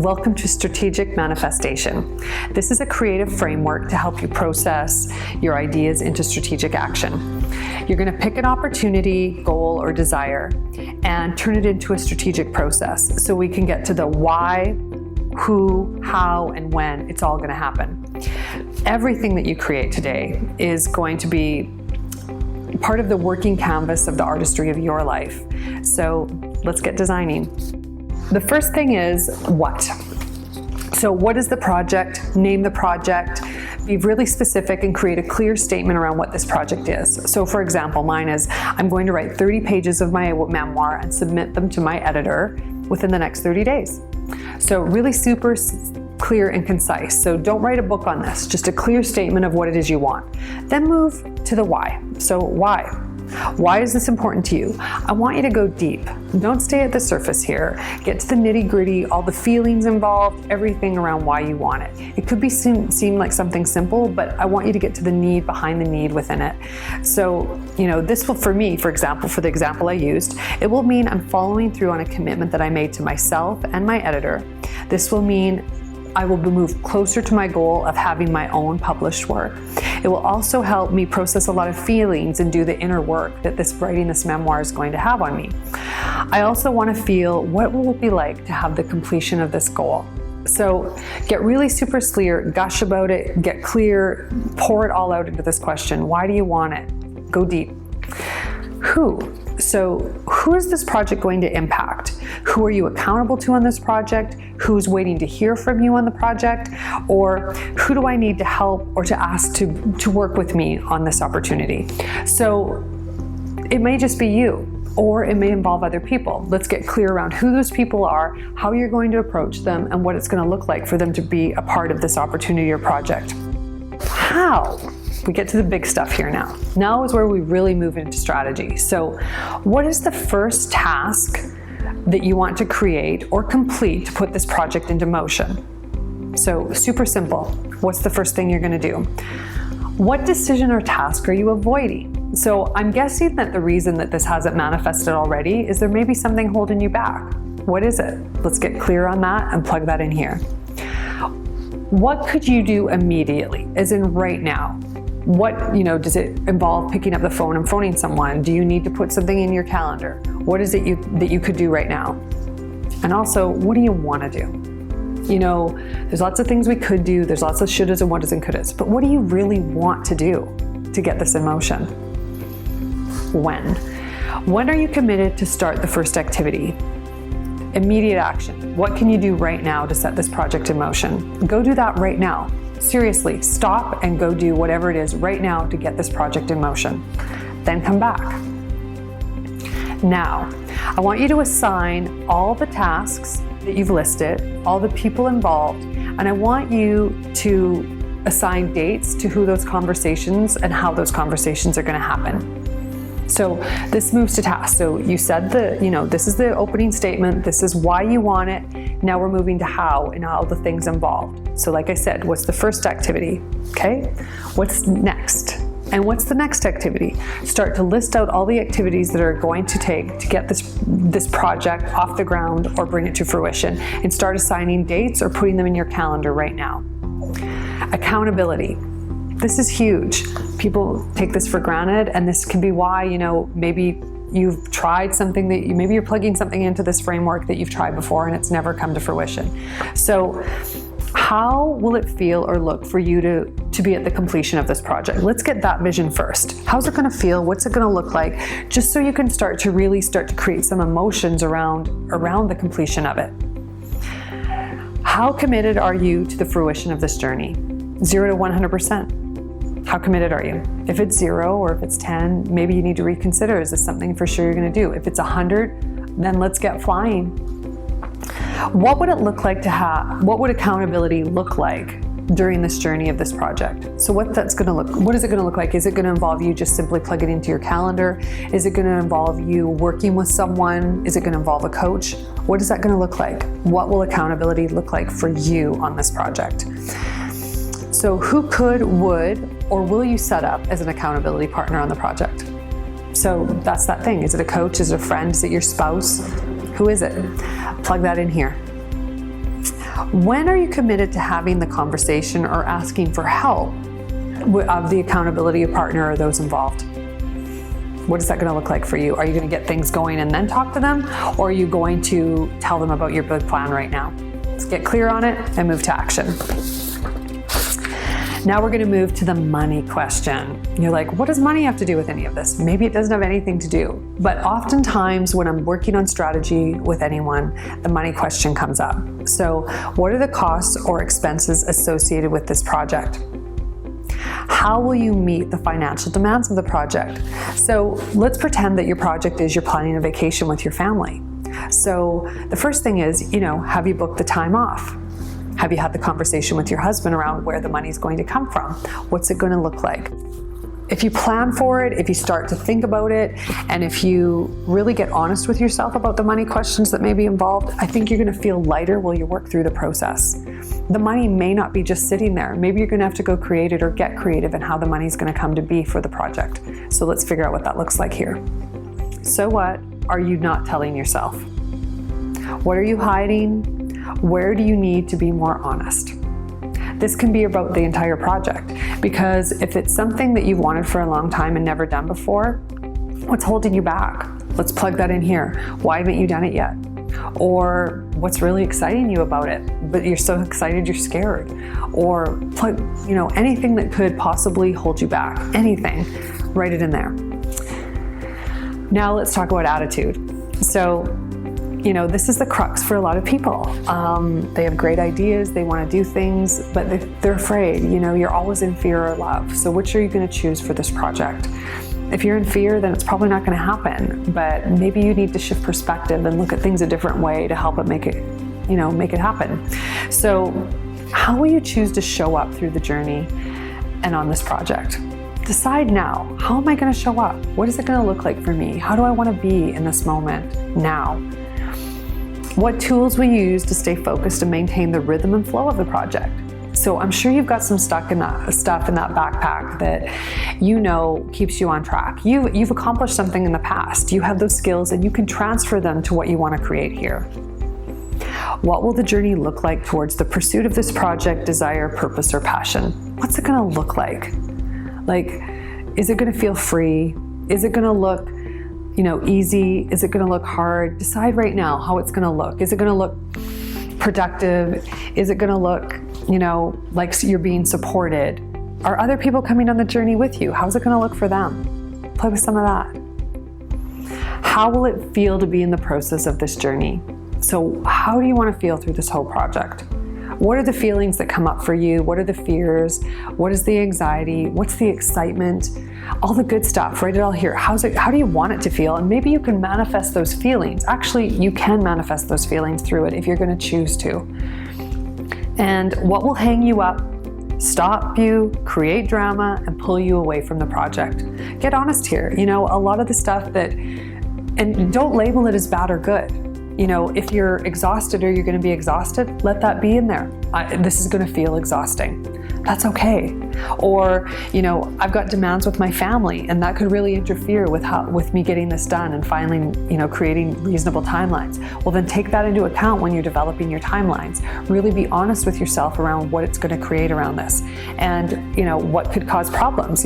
Welcome to Strategic Manifestation. This is a creative framework to help you process your ideas into strategic action. You're going to pick an opportunity, goal, or desire and turn it into a strategic process so we can get to the why, who, how, and when it's all going to happen. Everything that you create today is going to be part of the working canvas of the artistry of your life. So let's get designing. The first thing is what? So what is the project? Name the project. Be really specific and create a clear statement around what this project is. So for example, mine is, I'm going to write 30 pages of my memoir and submit them to my editor within the next 30 days. So really super clear and concise. So don't write a book on this, just a clear statement of what it is you want. Then move to the why. So why? Why is this important to you? I want you to go deep. Don't stay at the surface here. Get to the nitty-gritty, all the feelings involved, everything around why you want it. It could seem like something simple, but I want you to get to the need behind the need within it. So, this will, for me, for example, for the example I used, it will mean I'm following through on a commitment that I made to myself and my editor. This will mean I will move closer to my goal of having my own published work. It will also help me process a lot of feelings and do the inner work that writing this memoir is going to have on me. I also want to feel what will it be like to have the completion of this goal. So get really super clear, gush about it, get clear, pour it all out into this question. Why do you want it? Go deep. Who? So who is this project going to impact? Who are you accountable to on this project? Who's waiting to hear from you on the project? Or who do I need to help or to ask to work with me on this opportunity? So it may just be you, or it may involve other people. Let's get clear around who those people are, how you're going to approach them, and what it's going to look like for them to be a part of this opportunity or project. How? We get to the big stuff here now. Now is where we really move into strategy. So what is the first task that you want to create or complete to put this project into motion? So super simple. What's the first thing you're going to do? What decision or task are you avoiding? So I'm guessing that the reason that this hasn't manifested already is there may be something holding you back. What is it? Let's get clear on that and plug that in here. What could you do immediately, as in right now? What, does it involve picking up the phone and phoning someone? Do you need to put something in your calendar? What is it that you could do right now? And also, what do you want to do? There's lots of things we could do. There's lots of shouldas and wouldas and couldas. But what do you really want to do to get this in motion? When? When are you committed to start the first activity? Immediate action. What can you do right now to set this project in motion? Go do that right now. Seriously, stop and go do whatever it is right now to get this project in motion. Then come back. Now, I want you to assign all the tasks that you've listed, all the people involved, and I want you to assign dates to who those conversations and how those conversations are going to happen. So this moves to task. So you said this is the opening statement. This is why you want it. Now we're moving to how and all the things involved. So like I said, what's the first activity? Okay. What's next? And what's the next activity? Start to list out all the activities that are going to take to get this project off the ground or bring it to fruition, and start assigning dates or putting them in your calendar right now. Accountability. This is huge. People take this for granted, and this can be why, maybe you've tried something maybe you're plugging something into this framework that you've tried before and it's never come to fruition. So how will it feel or look for you to be at the completion of this project? Let's get that vision first. How's it going to feel? What's it going to look like? Just so you can start to create some emotions around the completion of it. How committed are you to the fruition of this journey? 0 to 100%. How committed are you? If it's 0 or if it's 10, maybe you need to reconsider. Is this something for sure you're going to do? If it's 100, then let's get flying. What would it look like what would accountability look like during this journey of this project? So what is it going to look like? Is it going to involve you just simply plug it into your calendar? Is it going to involve you working with someone? Is it going to involve a coach? What is that going to look like? What will accountability look like for you on this project? So who could, would, or will you set up as an accountability partner on the project? So that's that thing. Is it a coach? Is it a friend? Is it your spouse? Who is it? Plug that in here. When are you committed to having the conversation or asking for help of the accountability partner or those involved? What is that going to look like for you? Are you going to get things going and then talk to them? Or are you going to tell them about your big plan right now? Let's get clear on it and move to action. Now we're going to move to the money question. You're like, what does money have to do with any of this? Maybe it doesn't have anything to do. But oftentimes when I'm working on strategy with anyone, the money question comes up. So what are the costs or expenses associated with this project? How will you meet the financial demands of the project? So let's pretend that your project is you're planning a vacation with your family. So the first thing is, have you booked the time off? Have you had the conversation with your husband around where the money's going to come from? What's it going to look like? If you plan for it, if you start to think about it, and if you really get honest with yourself about the money questions that may be involved, I think you're going to feel lighter while you work through the process. The money may not be just sitting there. Maybe you're going to have to go create it or get creative in how the money's going to come to be for the project. So let's figure out what that looks like here. So what are you not telling yourself? What are you hiding? Where do you need to be more honest? This can be about the entire project, because if it's something that you've wanted for a long time and never done before, what's holding you back? Let's plug that in here. Why haven't you done it yet? Or what's really exciting you about it, but you're so excited you're scared? Or plug, anything that could possibly hold you back. Anything, write it in there. Now let's talk about attitude. So, this is the crux for a lot of people. They have great ideas, they want to do things, but they're afraid. You're always in fear or love. So which are you going to choose for this project? If you're in fear, then it's probably not going to happen, but maybe you need to shift perspective and look at things a different way to help it make it happen. So how will you choose to show up through the journey and on this project? Decide now. How am I going to show up? What is it going to look like for me? How do I want to be in this moment now? What tools will you use to stay focused and maintain the rhythm and flow of the project? So I'm sure you've got some stuff in that backpack that keeps you on track. You've accomplished something in the past. You have those skills and you can transfer them to what you want to create here. What will the journey look like towards the pursuit of this project, desire, purpose, or passion? What's it going to look like? Is it going to feel free? Is it going to look easy? Is it going to look hard? Decide right now how it's going to look. Is it going to look productive? Is it going to look, like you're being supported? Are other people coming on the journey with you? How's it going to look for them? Play with some of that. How will it feel to be in the process of this journey? So how do you want to feel through this whole project? What are the feelings that come up for you? What are the fears? What is the anxiety? What's the excitement? All the good stuff, write it all here. How do you want it to feel? And maybe you can manifest those feelings. Actually, you can manifest those feelings through it if you're going to choose to. And what will hang you up, stop you, create drama, and pull you away from the project? Get honest here. A lot of the stuff and don't label it as bad or good. If you're exhausted or you're going to be exhausted, let that be in there. This is going to feel exhausting. That's okay. Or, I've got demands with my family and that could really interfere with me getting this done and finally, creating reasonable timelines. Well, then take that into account when you're developing your timelines. Really be honest with yourself around what it's going to create around this and, what could cause problems.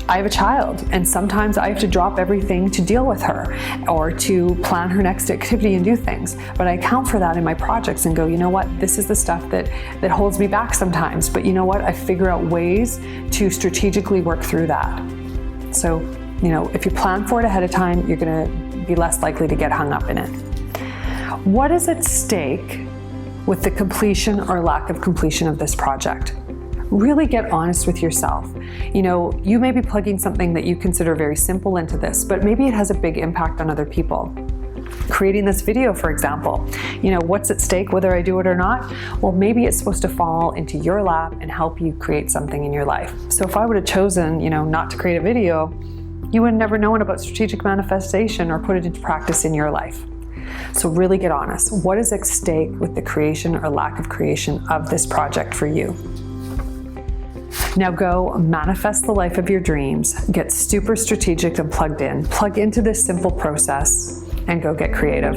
I have a child and sometimes I have to drop everything to deal with her or to plan her next activity and do things. But I account for that in my projects and go, this is the stuff that holds me back sometimes. But I figure out ways to strategically work through that. So, if you plan for it ahead of time, you're going to be less likely to get hung up in it. What is at stake with the completion or lack of completion of this project? Really get honest with yourself. You may be plugging something that you consider very simple into this, but maybe it has a big impact on other people. Creating this video, for example, what's at stake whether I do it or not? Well, maybe it's supposed to fall into your lap and help you create something in your life. So if I would have chosen, not to create a video, you would have never known about strategic manifestation or put it into practice in your life. So really get honest. What is at stake with the creation or lack of creation of this project for you? Now go manifest the life of your dreams, get super strategic and plugged in, plug into this simple process, and go get creative.